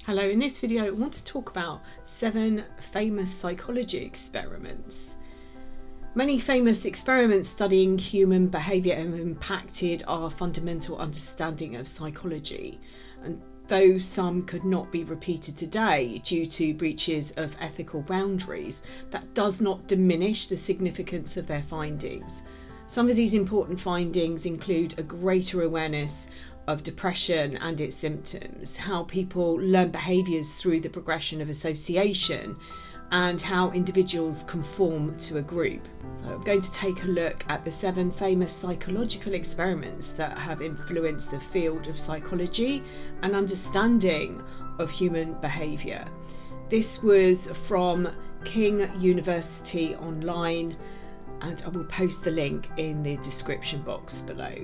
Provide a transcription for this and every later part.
Hello, in this video I want to talk about 7 famous psychology experiments. Many famous experiments studying human behaviour have impacted our fundamental understanding of psychology, and though some could not be repeated today due to breaches of ethical boundaries, that does not diminish the significance of their findings. Some of these important findings include a greater awareness of depression and its symptoms, how people learn behaviours through the progression of association, and how individuals conform to a group. So I'm going to take a look at the 7 famous psychological experiments that have influenced the field of psychology and understanding of human behaviour. This was from King University Online, and I will post the link in the description box below.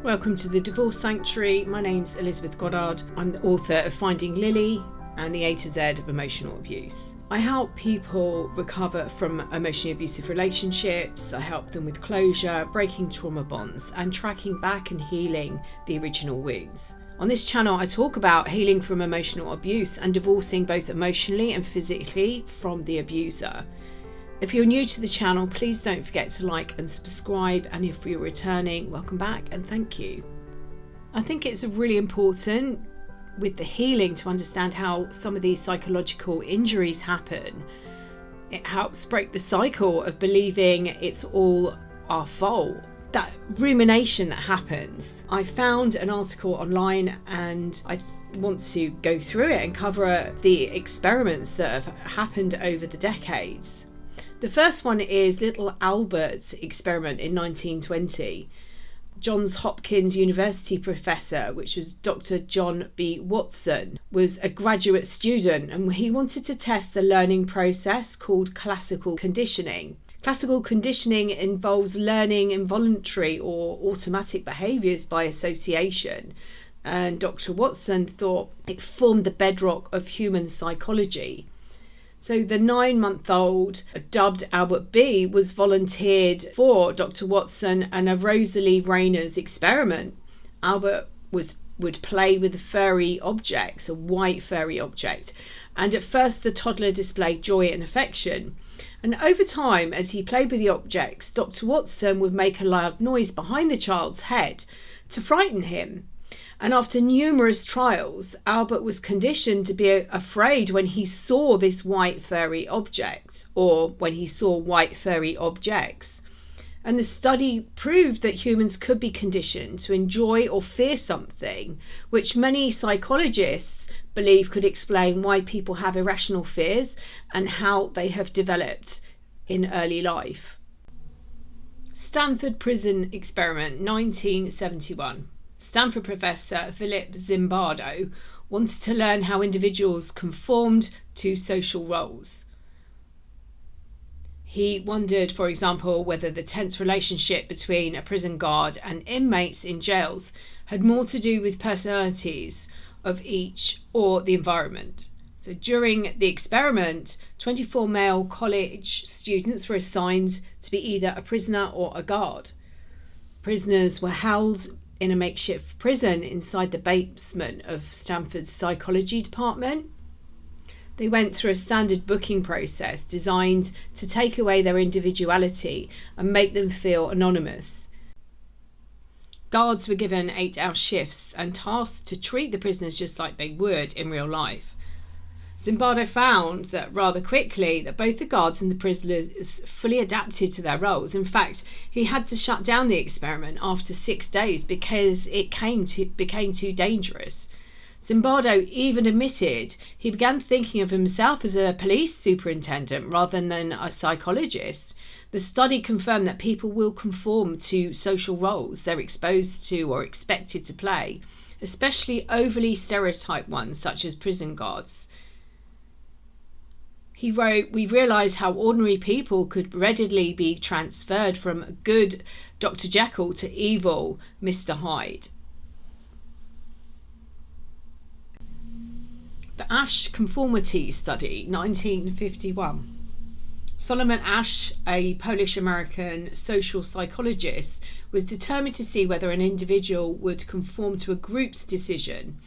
Welcome to the Divorce Sanctuary. My name's Elizabeth Goddard. I'm the author of Finding Lily and the A to Z of emotional abuse. I help people recover from emotionally abusive relationships. I help them with closure, breaking trauma bonds, and tracking back and healing the original wounds. On this channel, I talk about healing from emotional abuse and divorcing both emotionally and physically from the abuser. If you're new to the channel, please don't forget to like and subscribe, and if you're returning, welcome back and thank you. I think it's really important with the healing to understand how some of these psychological injuries happen. It helps break the cycle of believing it's all our fault. That rumination that happens. I found an article online and I want to go through it and cover the experiments that have happened over the decades. The first one is Little Albert's experiment in 1920. Johns Hopkins University professor, which was Dr. John B. Watson, was a graduate student, and he wanted to test the learning process called classical conditioning. Classical conditioning involves learning involuntary or automatic behaviours by association, and Dr. Watson thought it formed the bedrock of human psychology. So the 9-month-old, dubbed Albert B, was volunteered for Dr. Watson and a Rosalie Rayner's experiment. Albert would play with furry objects, a white furry object, and at first the toddler displayed joy and affection. And over time, as he played with the objects, Dr. Watson would make a loud noise behind the child's head to frighten him. And after numerous trials, Albert was conditioned to be afraid when he saw this white furry object, or when he saw white furry objects. And the study proved that humans could be conditioned to enjoy or fear something, which many psychologists believe could explain why people have irrational fears and how they have developed in early life. Stanford Prison Experiment, 1971. Stanford professor Philip Zimbardo wanted to learn how individuals conformed to social roles. He wondered, for example, whether the tense relationship between a prison guard and inmates in jails had more to do with personalities of each or the environment. So during the experiment, 24 male college students were assigned to be either a prisoner or a guard. Prisoners were held in a makeshift prison inside the basement of Stanford's psychology department. They went through a standard booking process designed to take away their individuality and make them feel anonymous. Guards were given 8-hour shifts and tasked to treat the prisoners just like they would in real life. Zimbardo found that rather quickly that both the guards and the prisoners fully adapted to their roles. In fact, he had to shut down the experiment after 6 days because it became too dangerous. Zimbardo even admitted he began thinking of himself as a police superintendent rather than a psychologist. The study confirmed that people will conform to social roles they're exposed to or expected to play, especially overly stereotyped ones such as prison guards. He wrote, "We realised how ordinary people could readily be transferred from good Dr. Jekyll to evil Mr. Hyde." The Asch Conformity Study, 1951. Solomon Asch, a Polish-American social psychologist, was determined to see whether an individual would conform to a group's decision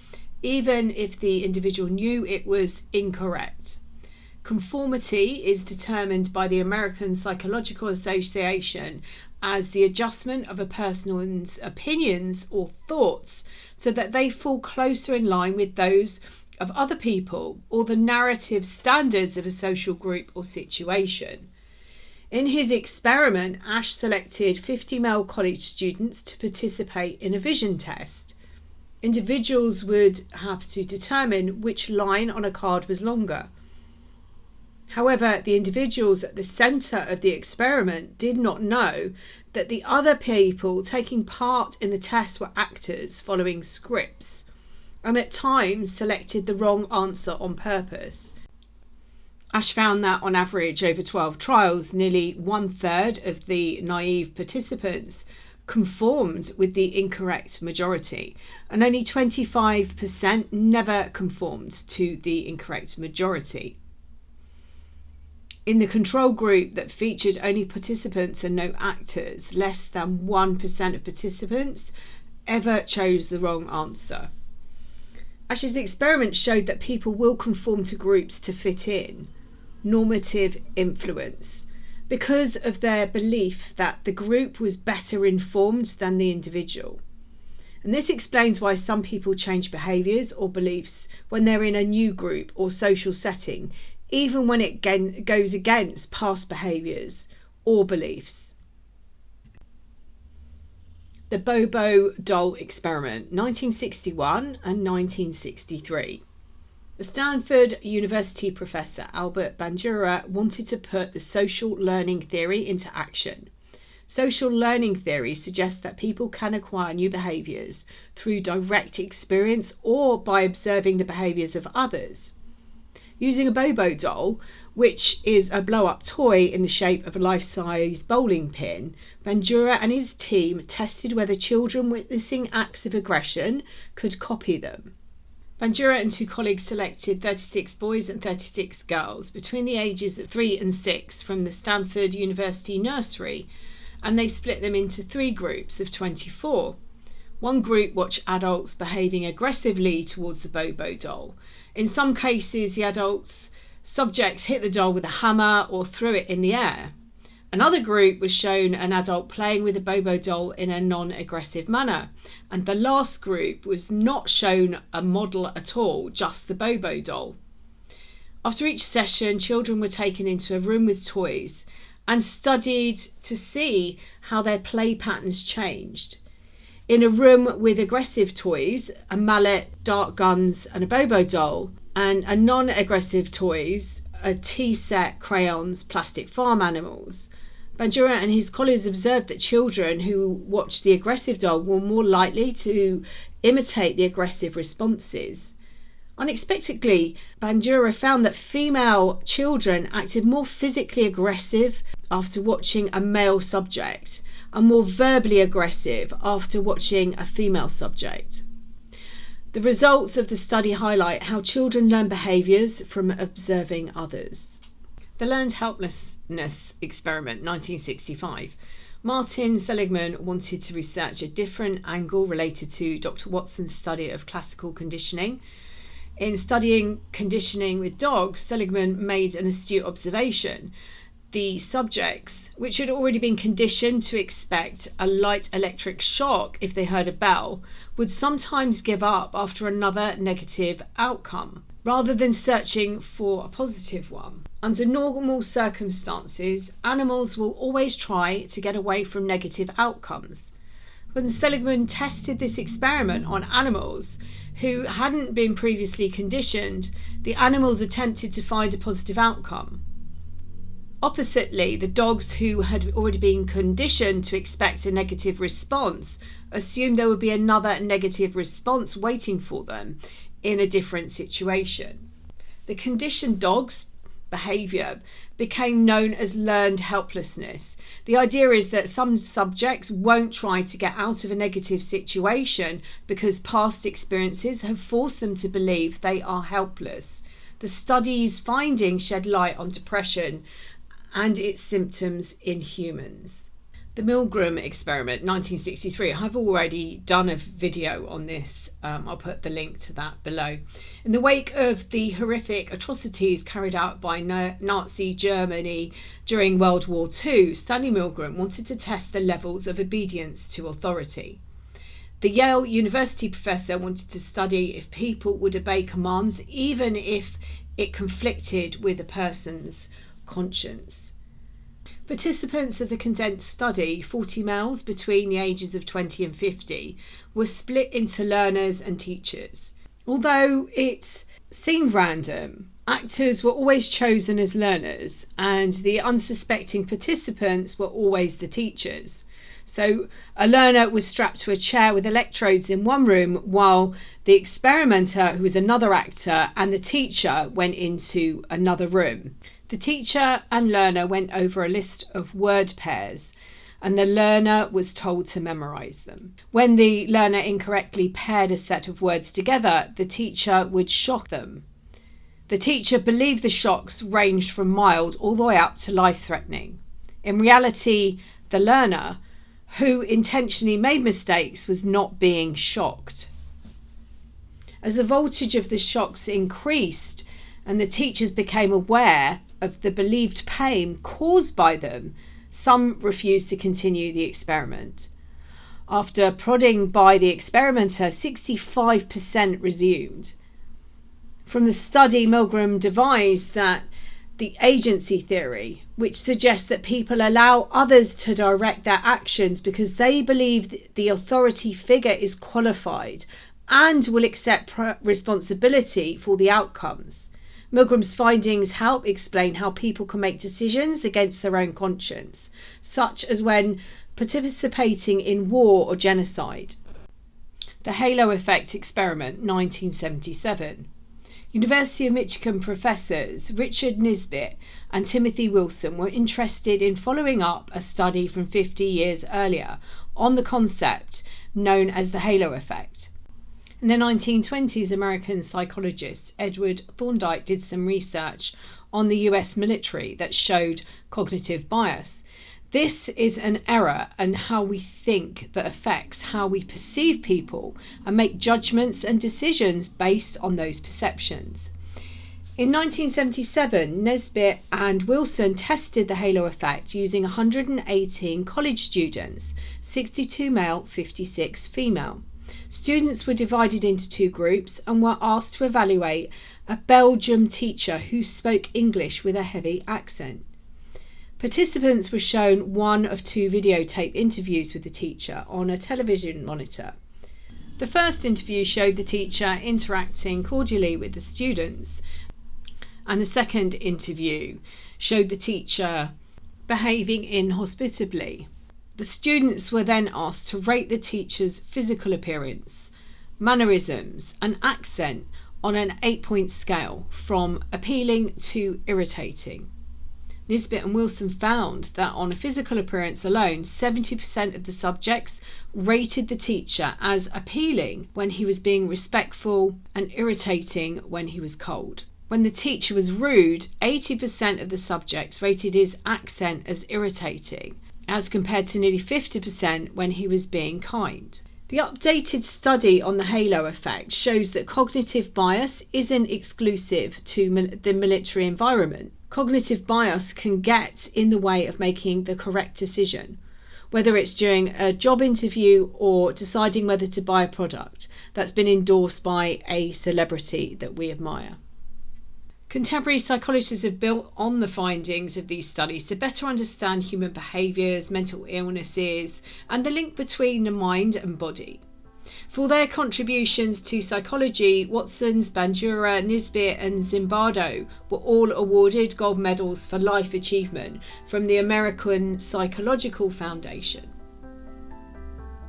even if the individual knew it was incorrect. Conformity is determined by the American Psychological Association as the adjustment of a person's opinions or thoughts so that they fall closer in line with those of other people or the narrative standards of a social group or situation. In his experiment, Ash selected 50 male college students to participate in a vision test. Individuals would have to determine which line on a card was longer. However, the individuals at the centre of the experiment did not know that the other people taking part in the test were actors following scripts, and at times selected the wrong answer on purpose. Ash found that on average over 12 trials, nearly 1/3 of the naive participants conformed with the incorrect majority, and only 25% never conformed to the incorrect majority. In the control group that featured only participants and no actors, less than 1% of participants ever chose the wrong answer. Ash's experiment showed that people will conform to groups to fit in, normative influence, because of their belief that the group was better informed than the individual. And this explains why some people change behaviours or beliefs when they're in a new group or social setting, even when it goes against past behaviours or beliefs. The Bobo doll experiment, 1961 and 1963. The Stanford University professor Albert Bandura wanted to put the social learning theory into action. Social learning theory suggests that people can acquire new behaviours through direct experience or by observing the behaviours of others. Using a Bobo doll, which is a blow-up toy in the shape of a life-size bowling pin, Bandura and his team tested whether children witnessing acts of aggression could copy them. Bandura and two colleagues selected 36 boys and 36 girls between the ages of 3 and 6 from the Stanford University nursery, and they split them into 3 groups of 24. One group watched adults behaving aggressively towards the Bobo doll. In some cases, the subjects hit the doll with a hammer or threw it in the air. Another group was shown an adult playing with a Bobo doll in a non-aggressive manner. And the last group was not shown a model at all, just the Bobo doll. After each session, children were taken into a room with toys and studied to see how their play patterns changed. In a room with aggressive toys, a mallet, dart guns and a Bobo doll, and a non-aggressive toys, a tea set, crayons, plastic farm animals, Bandura and his colleagues observed that children who watched the aggressive doll were more likely to imitate the aggressive responses. Unexpectedly, Bandura found that female children acted more physically aggressive after watching a male subject and more verbally aggressive after watching a female subject. The results of the study highlight how children learn behaviours from observing others. The Learned Helplessness Experiment, 1965. Martin Seligman wanted to research a different angle related to Dr. Watson's study of classical conditioning. In studying conditioning with dogs, Seligman made an astute observation. The subjects, which had already been conditioned to expect a light electric shock if they heard a bell, would sometimes give up after another negative outcome, rather than searching for a positive one. Under normal circumstances, animals will always try to get away from negative outcomes. When Seligman tested this experiment on animals who hadn't been previously conditioned, the animals attempted to find a positive outcome. Oppositely, the dogs who had already been conditioned to expect a negative response assumed there would be another negative response waiting for them in a different situation. The conditioned dog's behaviour became known as learned helplessness. The idea is that some subjects won't try to get out of a negative situation because past experiences have forced them to believe they are helpless. The study's findings shed light on depression and its symptoms in humans. The Milgram Experiment, 1963. I've already done a video on this. I'll put the link to that below. In the wake of the horrific atrocities carried out by Nazi Germany during World War II, Stanley Milgram wanted to test the levels of obedience to authority. The Yale University professor wanted to study if people would obey commands even if it conflicted with a person's conscience. Participants of the condensed study, 40 males between the ages of 20 and 50, were split into learners and teachers. Although it seemed random, actors were always chosen as learners and the unsuspecting participants were always the teachers. So a learner was strapped to a chair with electrodes in one room while the experimenter, who was another actor, and the teacher went into another room. The teacher and learner went over a list of word pairs and the learner was told to memorize them. When the learner incorrectly paired a set of words together, the teacher would shock them. The teacher believed the shocks ranged from mild all the way up to life-threatening. In reality, the learner, who intentionally made mistakes, was not being shocked. As the voltage of the shocks increased and the teachers became aware of the believed pain caused by them, some refused to continue the experiment. After prodding by the experimenter, 65% resumed. From the study, Milgram devised that the agency theory, which suggests that people allow others to direct their actions because they believe the authority figure is qualified and will accept responsibility for the outcomes. Milgram's findings help explain how people can make decisions against their own conscience, such as when participating in war or genocide. The Halo Effect Experiment, 1977. University of Michigan professors Richard Nisbett and Timothy Wilson were interested in following up a study from 50 years earlier on the concept known as the halo effect. In the 1920s, American psychologist Edward Thorndike did some research on the US military that showed cognitive bias. This is an error in how we think that affects how we perceive people and make judgments and decisions based on those perceptions. In 1977, Nisbett and Wilson tested the halo effect using 118 college students, 62 male, 56 female. Students were divided into two groups and were asked to evaluate a Belgian teacher who spoke English with a heavy accent. Participants were shown one of two videotape interviews with the teacher on a television monitor. The first interview showed the teacher interacting cordially with the students, and the second interview showed the teacher behaving inhospitably. The students were then asked to rate the teacher's physical appearance, mannerisms, and accent on an 8-point scale from appealing to irritating. Nisbett and Wilson found that on a physical appearance alone, 70% of the subjects rated the teacher as appealing when he was being respectful and irritating when he was cold. When the teacher was rude, 80% of the subjects rated his accent as irritating, as compared to nearly 50% when he was being kind. The updated study on the halo effect shows that cognitive bias isn't exclusive to the military environment. Cognitive bias can get in the way of making the correct decision, whether it's during a job interview or deciding whether to buy a product that's been endorsed by a celebrity that we admire. Contemporary psychologists have built on the findings of these studies to better understand human behaviours, mental illnesses, and the link between the mind and body. For their contributions to psychology, Watson's, Bandura, Nisbett, and Zimbardo were all awarded gold medals for life achievement from the American Psychological Foundation.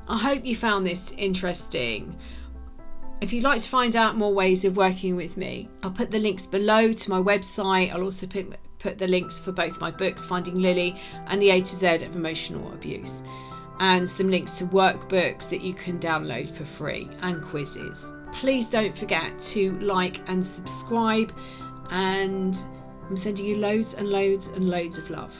I hope you found this interesting. If you'd like to find out more ways of working with me, I'll put the links below to my website. I'll also put the links for both my books, Finding Lily and The A to Z of Emotional Abuse, and some links to workbooks that you can download for free and quizzes. Please don't forget to like and subscribe, and I'm sending you loads and loads and loads of love.